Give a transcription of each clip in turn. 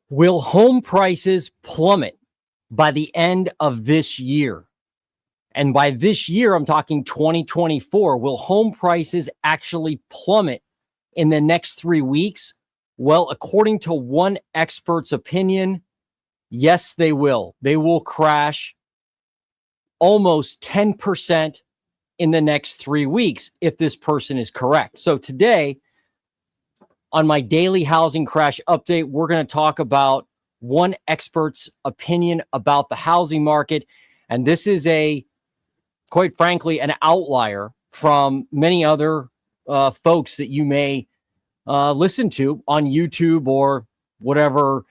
Will home prices plummet by the end of this year? And by this year, I'm talking 2024. Will home prices actually plummet in the next 3 weeks? Well, according to one expert's opinion, yes, they will. They will crash almost 10% in the next 3 weeks if this person is correct. So today, on my daily housing crash update, we're going to talk about one expert's opinion about the housing market. And this is quite frankly, an outlier from many other folks that you may listen to on YouTube or whatever,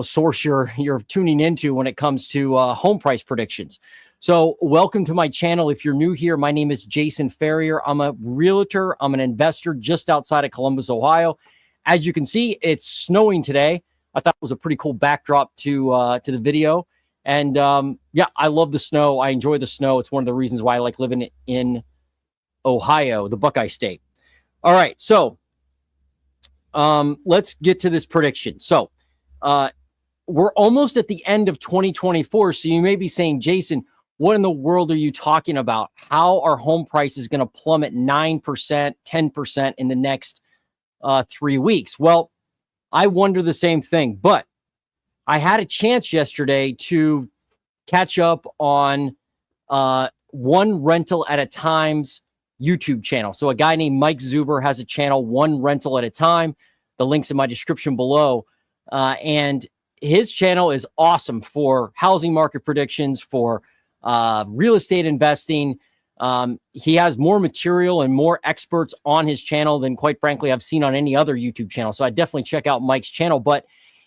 source you're tuning into when it comes to home price predictions. So welcome to my channel. If you're new here, my name is Jason Ferrier. I'm a realtor. I'm an investor just outside of Columbus, Ohio. As you can see, it's snowing today. I thought it was a pretty cool backdrop to the video. And yeah, I love the snow. I enjoy the snow. It's one of the reasons why I like living in Ohio, the Buckeye State. All right, so let's get to this prediction. So we're almost at the end of 2024. So you may be saying, Jason, what in the world are you talking about? How are home prices going to plummet 9%, 10% in the next 3 weeks? Well, I wonder the same thing, but I had a chance yesterday to catch up on One Rental at a Time's YouTube channel. So a guy named Mike Zuber has a channel, One Rental at a Time. The link's in my description below. And his channel is awesome for housing market predictions, for real estate investing. He has more material and more experts on his channel than, quite frankly, I've seen on any other YouTube channel. So I definitely check out Mike's channel. But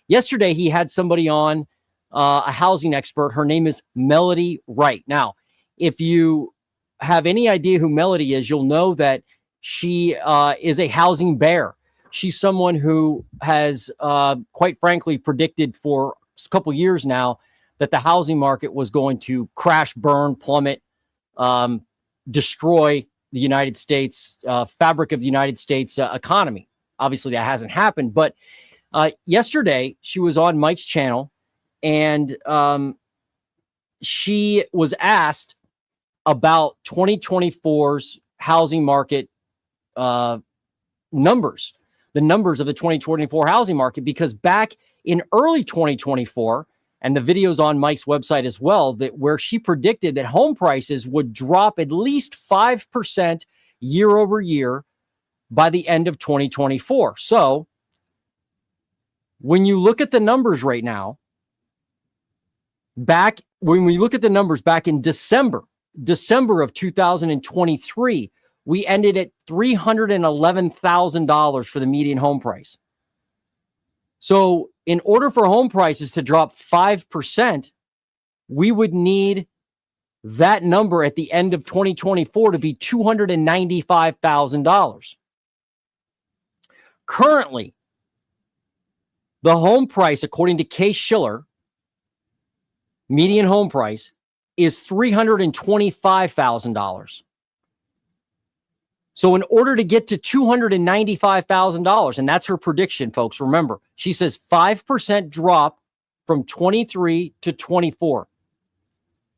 yesterday he had somebody on, a housing expert. Her name is Melody Wright. Now, if you have any idea who Melody is, you'll know that she is a housing bear. She's someone who has, quite frankly, predicted for a couple years now that the housing market was going to crash, burn, plummet, destroy the United States, fabric of the United States economy. Obviously, that hasn't happened. But yesterday, she was on Mike's channel, and she was asked about 2024's housing market numbers, the numbers of the 2024 housing market, because back in early 2024, and the video's on Mike's website as well, that where she predicted that home prices would drop at least 5% year over year by the end of 2024. So when you look at the numbers right now, when we look at the numbers back in December of 2023, we ended at $311,000 for the median home price. So in order for home prices to drop 5%, we would need that number at the end of 2024 to be $295,000. Currently, the home price, according to Case-Shiller, median home price is $325,000. So in order to get to $295,000, and that's her prediction, folks, remember, she says 5% drop from 23 to 24.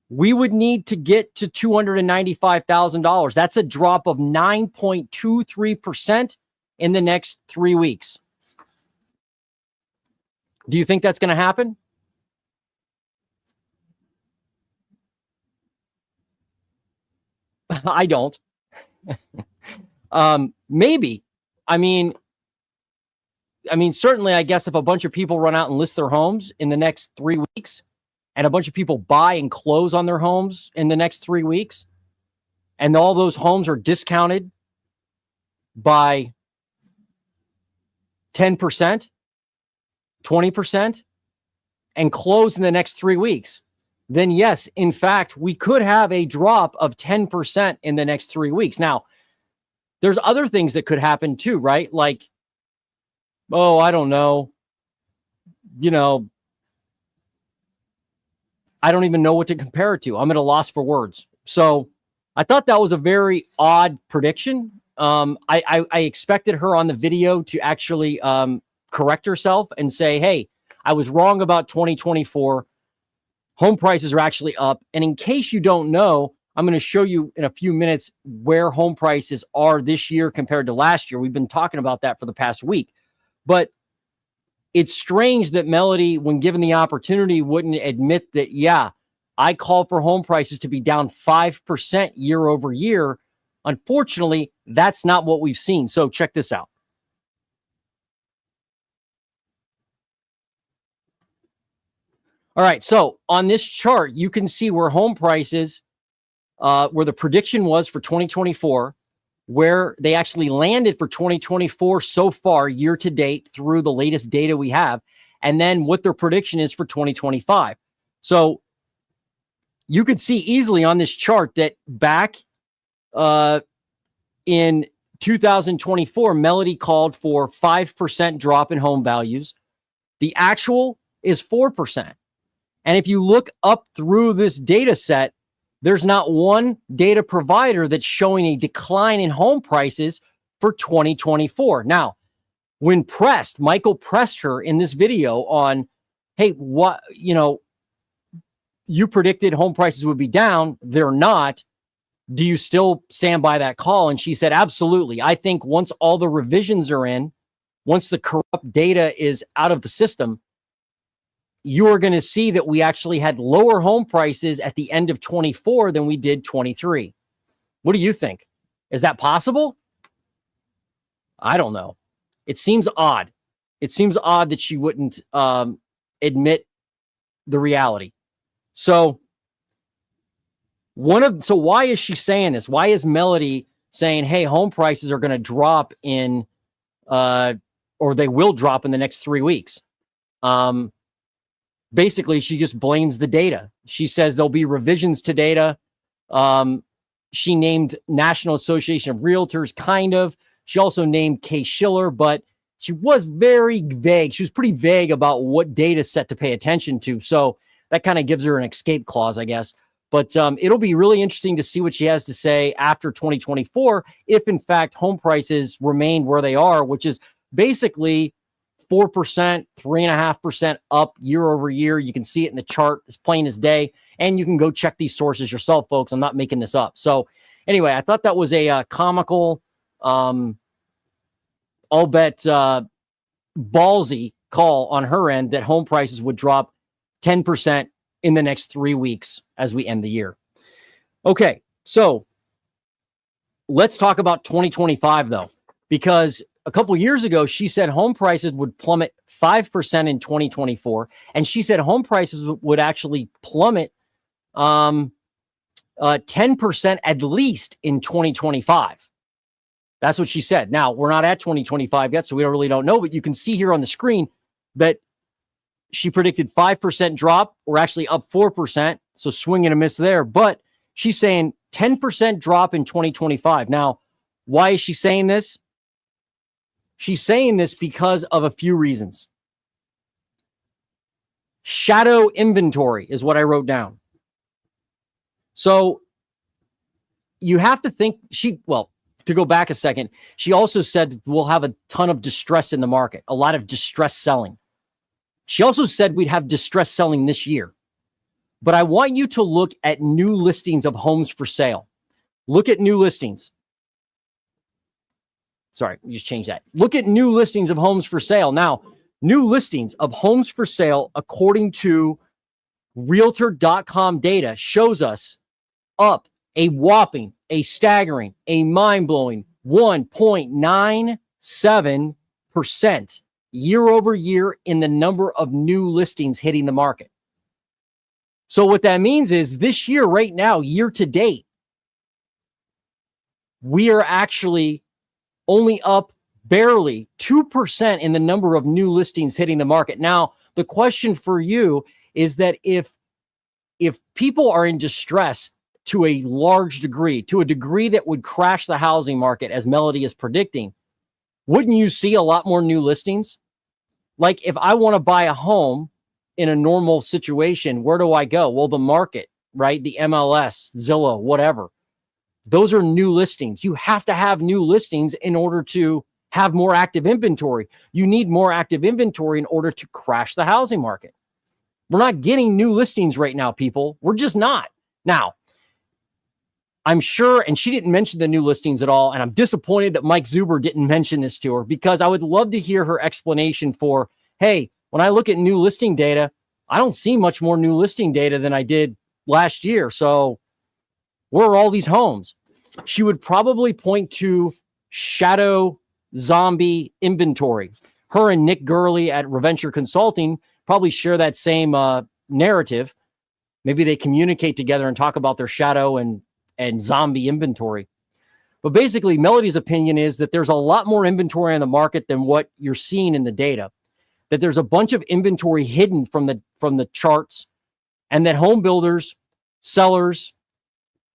We would need to get to $295,000. That's a drop of 9.23% in the next 3 weeks. Do you think that's going to happen? I don't. Maybe. I mean, certainly, I guess if a bunch of people run out and list their homes in the next 3 weeks, and a bunch of people buy and close on their homes in the next 3 weeks, and all those homes are discounted by 10%, 20%, and close in the next 3 weeks, then yes, in fact, we could have a drop of 10% in the next 3 weeks. Now, there's other things that could happen too, right? Like, oh, I don't know. I don't even know what to compare it to. I'm at a loss for words. So I thought that was a very odd prediction. I expected her on the video to actually correct herself and say, hey, I was wrong about 2024. Home prices are actually up. And in case you don't know, I'm going to show you in a few minutes where home prices are this year compared to last year. We've been talking about that for the past week. But it's strange that Melody, when given the opportunity, wouldn't admit that, yeah, I called for home prices to be down 5% year over year. Unfortunately, that's not what we've seen. So check this out. All right, so on this chart, you can see where home prices, where the prediction was for 2024, where they actually landed for 2024 so far, year to date, through the latest data we have, and then what their prediction is for 2025. So you could see easily on this chart that back in 2024, Melody called for 5% drop in home values. The actual is 4%. And if you look up through this data set, there's not one data provider that's showing a decline in home prices for 2024. Now, when pressed, Michael pressed her in this video on, hey, what, you predicted home prices would be down. They're not. Do you still stand by that call? And she said, absolutely. I think once all the revisions are in, once the corrupt data is out of the system, you are going to see that we actually had lower home prices at the end of 24 than we did 23. What do you think? Is that possible? I don't know. It seems odd. It seems odd that she wouldn't admit the reality. So why is she saying this? Why is Melody saying, hey, home prices are going to drop in, or they will drop in the next 3 weeks? Basically, she just blames the data. She says there'll be revisions to data. She named National Association of Realtors, kind of. She also named Kay Schiller, but she was very vague. She was pretty vague about what data set to pay attention to. So that kind of gives her an escape clause, I guess. But it'll be really interesting to see what she has to say after 2024, if in fact home prices remain where they are, which is basically 4%, 3.5% up year over year. You can see it in the chart as plain as day. And you can go check these sources yourself, folks. I'm not making this up. So anyway, I thought that was a comical, I'll bet ballsy call on her end that home prices would drop 10% in the next 3 weeks as we end the year. Okay, so let's talk about 2025, though, because a couple of years ago, she said home prices would plummet 5% in 2024, and she said home prices would actually plummet 10% at least in 2025. That's what she said. Now, we're not at 2025 yet, so we don't know, but you can see here on the screen that she predicted 5% drop. We're actually up 4%, so swing and a miss there, but she's saying 10% drop in 2025. Now, why is she saying this? She's saying this because of a few reasons. Shadow inventory is what I wrote down. So you have to think to go back a second, she also said we'll have a ton of distress in the market, a lot of distress selling. She also said we'd have distress selling this year. But I want you to look at new listings of homes for sale. Look at new listings. Sorry, we just changed that. Look at new listings of homes for sale. Now, new listings of homes for sale, according to Realtor.com data, shows us up a whopping, a staggering, a mind-blowing 1.97% year over year in the number of new listings hitting the market. So what that means is this year, right now, year to date, we are actually only up barely 2% in the number of new listings hitting the market. Now, the question for you is that if people are in distress to a large degree, to a degree that would crash the housing market, as Melody is predicting, wouldn't you see a lot more new listings? Like if I want to buy a home in a normal situation, where do I go? Well, the market, right? The MLS, Zillow, whatever. Those are new listings. You have to have new listings in order to have more active inventory. You need more active inventory in order to crash the housing market. We're not getting new listings right now, people. We're just not. Now, I'm sure, and she didn't mention the new listings at all, and I'm disappointed that Mike Zuber didn't mention this to her, because I would love to hear her explanation for, hey, when I look at new listing data, I don't see much more new listing data than I did last year. So where are all these homes? She would probably point to shadow zombie inventory. Her and Nick Gurley at Reventure Consulting probably share that same narrative. Maybe they communicate together and talk about their shadow and zombie inventory. But basically, Melody's opinion is that there's a lot more inventory on the market than what you're seeing in the data. That there's a bunch of inventory hidden from the charts, and that home builders, sellers,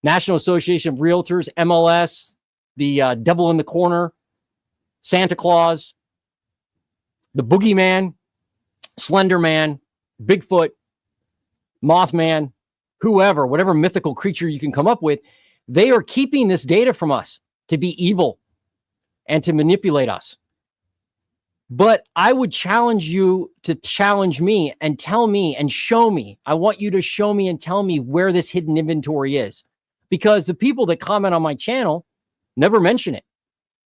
National Association of Realtors, MLS, the devil in the corner, Santa Claus, the boogeyman, Slender Man, Bigfoot, Mothman, whoever, whatever mythical creature you can come up with, they are keeping this data from us to be evil and to manipulate us. But I would challenge you to challenge me and tell me and show me. I want you to show me and tell me where this hidden inventory is, because the people that comment on my channel never mention it.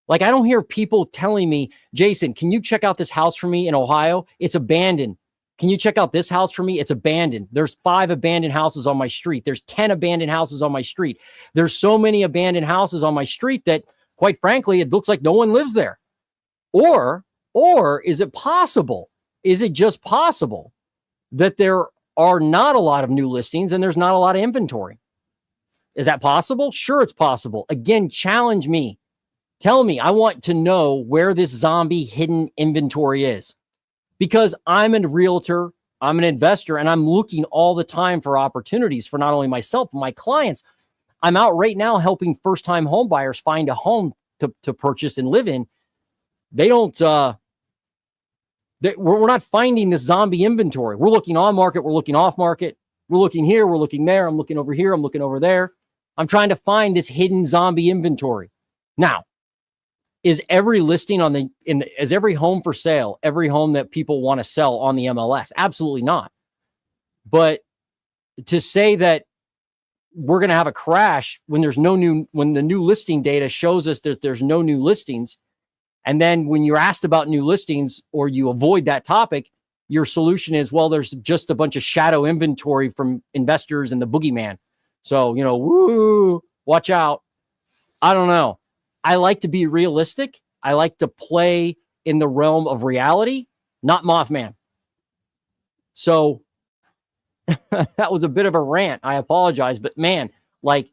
Like, I don't hear people telling me, Jason, can you check out this house for me in Ohio? It's abandoned. Can you check out this house for me? It's abandoned. There's 5 abandoned houses on my street. There's 10 abandoned houses on my street. There's so many abandoned houses on my street that, quite frankly, it looks like no one lives there. Or is it possible? Is it just possible that there are not a lot of new listings and there's not a lot of inventory? Is that possible? Sure, it's possible. Again, challenge me. Tell me. I want to know where this zombie hidden inventory is, because I'm a realtor, I'm an investor, and I'm looking all the time for opportunities for not only myself, but my clients. I'm out right now helping first-time home buyers find a home to purchase and live in. They don't, we're not finding this zombie inventory. We're looking on market, we're looking off market, we're looking here, we're looking there, I'm looking over here, I'm looking over there. I'm trying to find this hidden zombie inventory. Now, is every listing is every home for sale, every home that people want to sell on the MLS? Absolutely not. But to say that we're going to have a crash when when the new listing data shows us that there's no new listings, and then when you're asked about new listings or you avoid that topic, your solution is, well, there's just a bunch of shadow inventory from investors and the boogeyman. So, woo, watch out. I don't know. I like to be realistic. I like to play in the realm of reality, not Mothman. So that was a bit of a rant. I apologize, but man, like,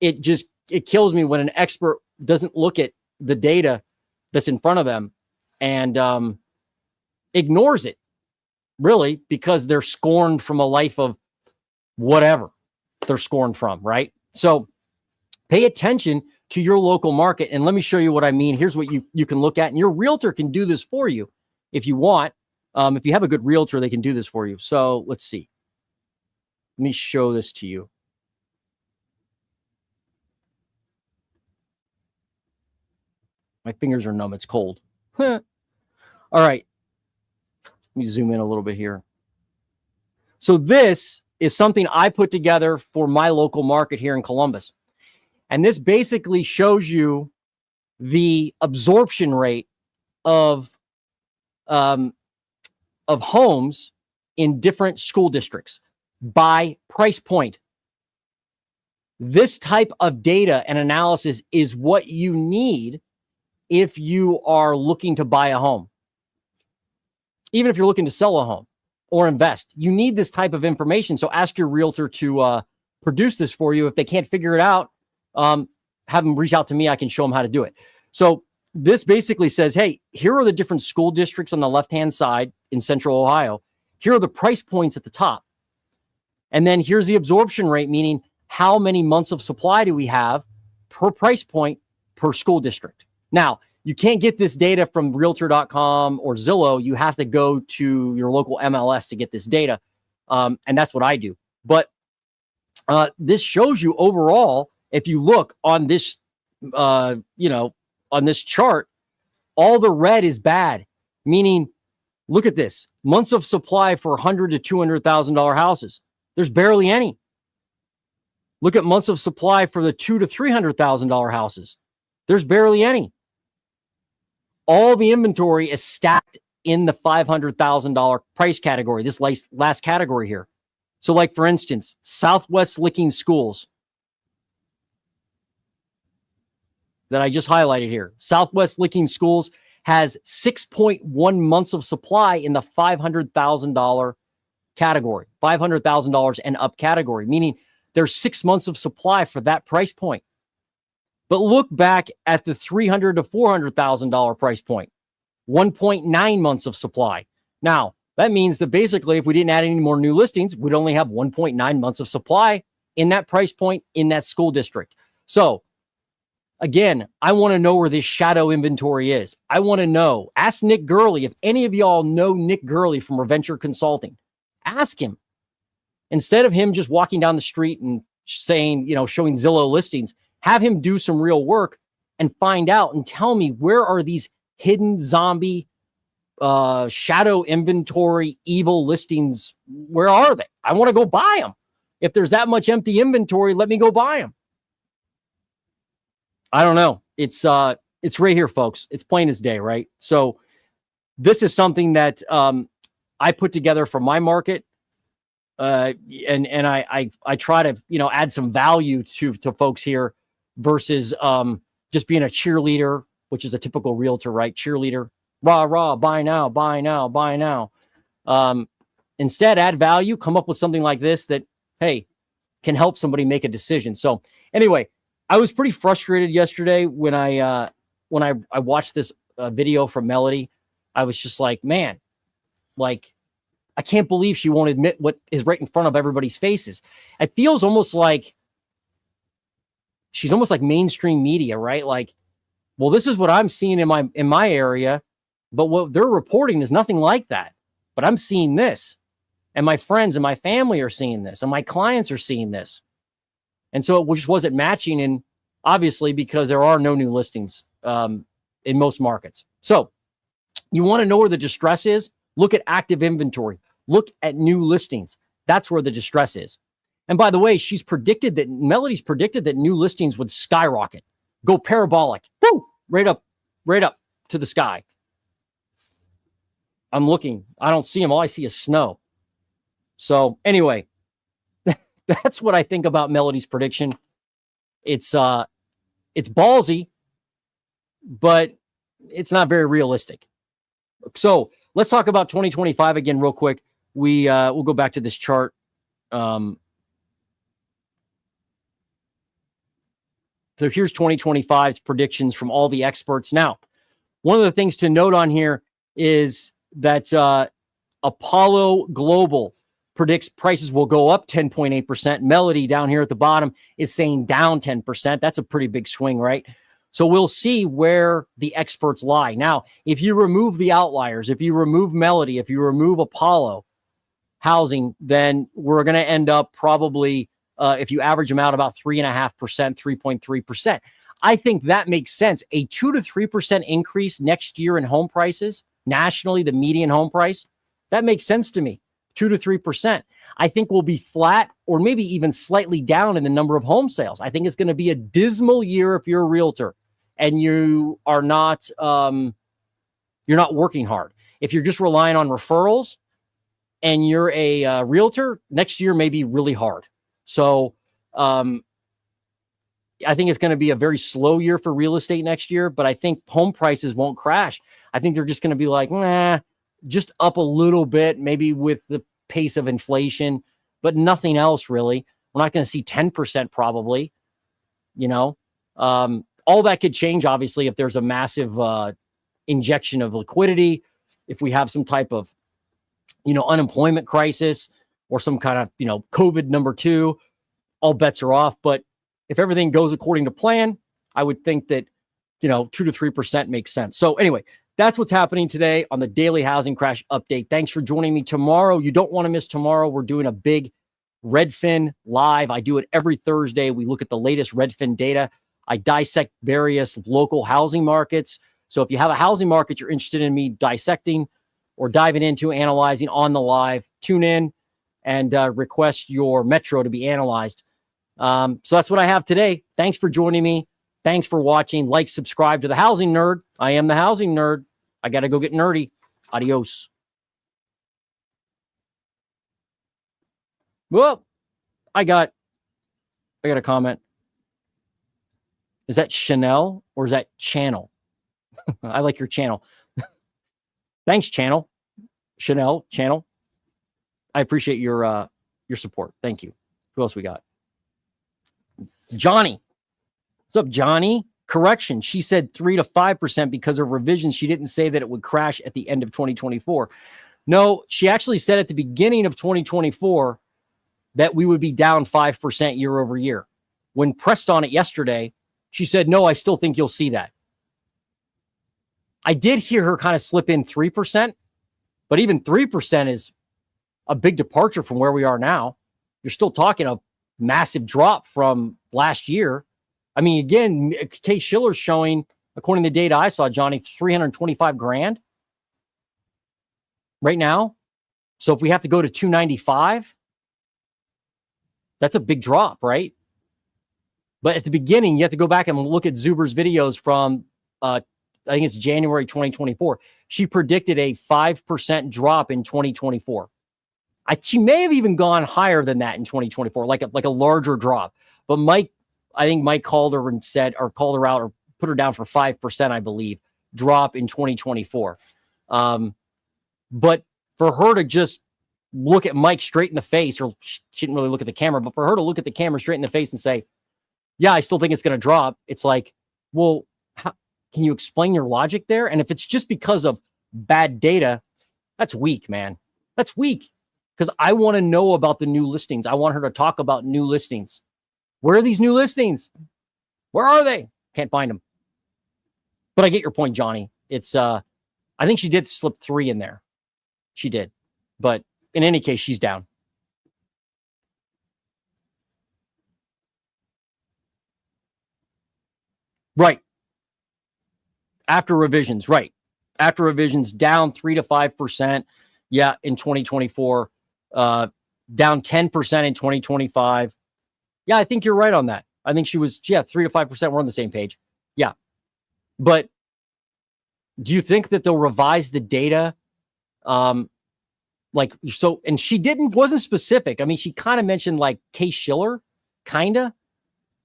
it kills me when an expert doesn't look at the data that's in front of them and ignores it, really, because they're scorned from a life of whatever they're scorned from, right? So pay attention to your local market. And let me show you what I mean. Here's what you can look at. And your realtor can do this for you if you want. If you have a good realtor, they can do this for you. So let's see. Let me show this to you. My fingers are numb. It's cold. All right. Let me zoom in a little bit here. So this is something I put together for my local market here in Columbus. And this basically shows you the absorption rate of homes in different school districts by price point. This type of data and analysis is what you need if you are looking to buy a home. Even if you're looking to sell a home or invest, you need this type of information. So ask your realtor to produce this for you. If they can't figure it out, have them reach out to me. I can show them how to do it. So this basically says, hey, here are the different school districts on the left-hand side in Central Ohio. Here are the price points at the top. And then here's the absorption rate, meaning how many months of supply do we have per price point per school district. Now, you can't get this data from realtor.com or Zillow. You have to go to your local MLS to get this data. And that's what I do. But this shows you overall, if you look on this, on this chart, All the red is bad, meaning, look at this. Months of supply for $100,000 to $200,000 houses. There's barely any. Look at months of supply for the $200,000 to $300,000 houses. There's barely any. All the inventory is stacked in the $500,000 price category, this last category here. So like, for instance, Southwest Licking Schools that I just highlighted here. Southwest Licking Schools has 6.1 months of supply in the $500,000 category, $500,000 and up category, meaning there's 6 months of supply for that price point. But look back at the $300,000 to $400,000 price point, 1.9 months of supply. Now, that means that basically, if we didn't add any more new listings, we'd only have 1.9 months of supply in that price point in that school district. So again, I want to know where this shadow inventory is. I want to know. Ask Nick Gurley. If any of y'all know Nick Gurley from Reventure Consulting, ask him. Instead of him just walking down the street and saying, showing Zillow listings, have him do some real work and find out and tell me, where are these hidden zombie shadow inventory evil listings? Where are they? I want to go buy them. If there's that much empty inventory, let me go buy them. I don't know. It's right here, folks. It's plain as day, right? So this is something that I put together for my market. And I try to, add some value to folks here versus just being a cheerleader, which is a typical realtor, right? Cheerleader, rah, rah, buy now, buy now, buy now. Instead, add value, come up with something like this that, hey, can help somebody make a decision. So anyway, I was pretty frustrated yesterday when I watched this video from Melody. I was just like, man, like, I can't believe she won't admit what is right in front of everybody's faces. It feels almost like she's almost like mainstream media, right? Like, well, this is what I'm seeing in my area, but what they're reporting is nothing like that. But I'm seeing this, and my friends and my family are seeing this, and my clients are seeing this. And so it just wasn't matching, and obviously because there are no new listings in most markets. So you want to know where the distress is? Look at active inventory. Look at new listings. That's where the distress is. And by the way, Melody's predicted that new listings would skyrocket, go parabolic, woo, right up to the sky. I'm looking. I don't see them. All I see is snow. So anyway, that's what I think about Melody's prediction. It's ballsy, but it's not very realistic. So let's talk about 2025 again real quick. We'll go back to this chart. So here's 2025's predictions from all the experts. Now, one of the things to note on here is that Apollo Global predicts prices will go up 10.8%. Melody down here at the bottom is saying down 10%. That's a pretty big swing, right? So we'll see where the experts lie. Now, if you remove the outliers, if you remove Melody, if you remove Apollo Housing, then we're going to end up probably, if you average them out, about 3.5%, 3.3%. I think that makes sense. A 2 to 3% increase next year in home prices, nationally, the median home price, that makes sense to me. 2 to 3%. I think we'll be flat or maybe even slightly down in the number of home sales. I think it's going to be a dismal year if you're a realtor and you are not, you're not working hard. If you're just relying on referrals and you're a realtor, next year may be really hard. So I think it's going to be a very slow year for real estate next year, but I think home prices won't crash. I think they're just going to be like, nah, just up a little bit, maybe with the pace of inflation, but nothing else really. We're not going to see 10% probably, all that could change, obviously, if there's a massive injection of liquidity, if we have some type of, unemployment crisis or some kind of, COVID number 2, all bets are off. But if everything goes according to plan, I would think that, 2 to 3% makes sense. So anyway, that's what's happening today on the Daily Housing Crash Update. Thanks for joining me tomorrow. You don't want to miss tomorrow. We're doing a big Redfin live. I do it every Thursday. We look at the latest Redfin data. I dissect various local housing markets. So if you have a housing market you're interested in me dissecting or diving into, analyzing on the live, tune in and request your metro to be analyzed. So that's what I have today. Thanks for joining me. Thanks for watching. Like, subscribe to The Housing Nerd. I am The Housing Nerd. I got to go get nerdy. Adios. Well, I got a comment. Is that Chanel or is that Channel? I like your channel. Thanks, Channel. Chanel, Channel. I appreciate your support. Thank you. Who else we got? Johnny. What's up, Johnny? Correction. She said 3 to 5% because of revisions. She didn't say that it would crash at the end of 2024. No, she actually said at the beginning of 2024 that we would be down 5% year over year. When pressed on it yesterday, she said, no, I still think you'll see that. I did hear her kind of slip in 3%, but even 3% is a big departure from where we are now. You're still talking a massive drop from last year. I mean, again, Kay Schiller's showing, according to the data I saw, Johnny, 325 grand right now. So if we have to go to 295, that's a big drop, right? But at the beginning, you have to go back and look at Zuber's videos from, I think it's January 2024. She predicted a 5% drop in 2024. She may have even gone higher than that in 2024, like a larger drop. But I think Mike called her and said, or called her out or put her down for 5%, I believe, drop in 2024. But for her to just look at Mike straight in the face, or she didn't really look at the camera, but for her to look at the camera straight in the face and say, yeah, I still think it's going to drop. It's like, well, can you explain your logic there? And if it's just because of bad data, that's weak, man. That's weak. Because I want to know about the new listings. I want her to talk about new listings. Where are these new listings? Where are they? Can't find them. But I get your point, Johnny. It's I think she did slip 3 in there. She did. But in any case, she's down. Right. After revisions, right. After revisions, down 3 to 5%. Yeah, in 2024. Down 10% in 2025. Yeah, I think you're right on that. I think she was, 3 to 5%. We're on the same page. Yeah. But do you think that they'll revise the data? And she wasn't specific. I mean, she kind of mentioned like Kay Schiller, kind of.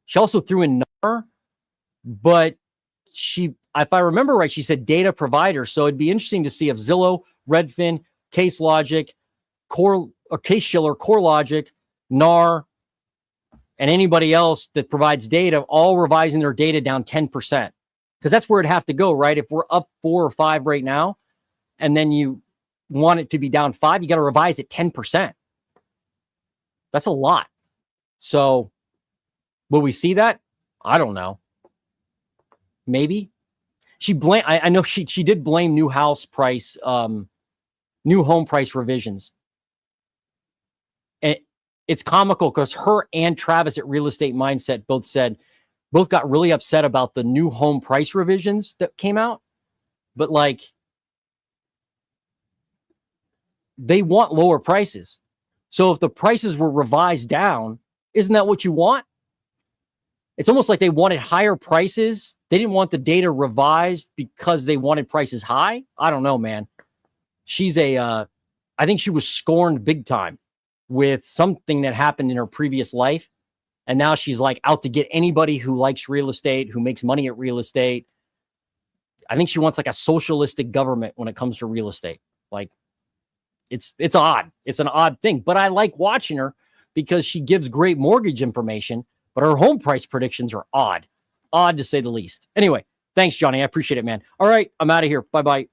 She also threw in NAR, but if I remember right, she said data provider. So it'd be interesting to see if Zillow, Redfin, Case Logic, Kay Schiller, CoreLogic, NAR, and anybody else that provides data, all revising their data down 10%. Because that's where it'd have to go, right? If we're up 4 or 5 right now, and then you want it to be down 5, you got to revise it 10%. That's a lot. So will we see that? I don't know. Maybe. I know she did blame new home price revisions. And it's comical because her and Travis at Real Estate Mindset both got really upset about the new home price revisions that came out. But like, they want lower prices. So if the prices were revised down, isn't that what you want? It's almost like they wanted higher prices. They didn't want the data revised because they wanted prices high. I don't know, man. I think she was scorned big time with something that happened in her previous life. And now she's like out to get anybody who likes real estate, who makes money at real estate. I think she wants like a socialistic government when it comes to real estate. Like, it's odd. It's an odd thing, but I like watching her because she gives great mortgage information, but her home price predictions are odd to say the least. Anyway, thanks, Johnny. I appreciate it, man. All right, I'm out of here. Bye-bye.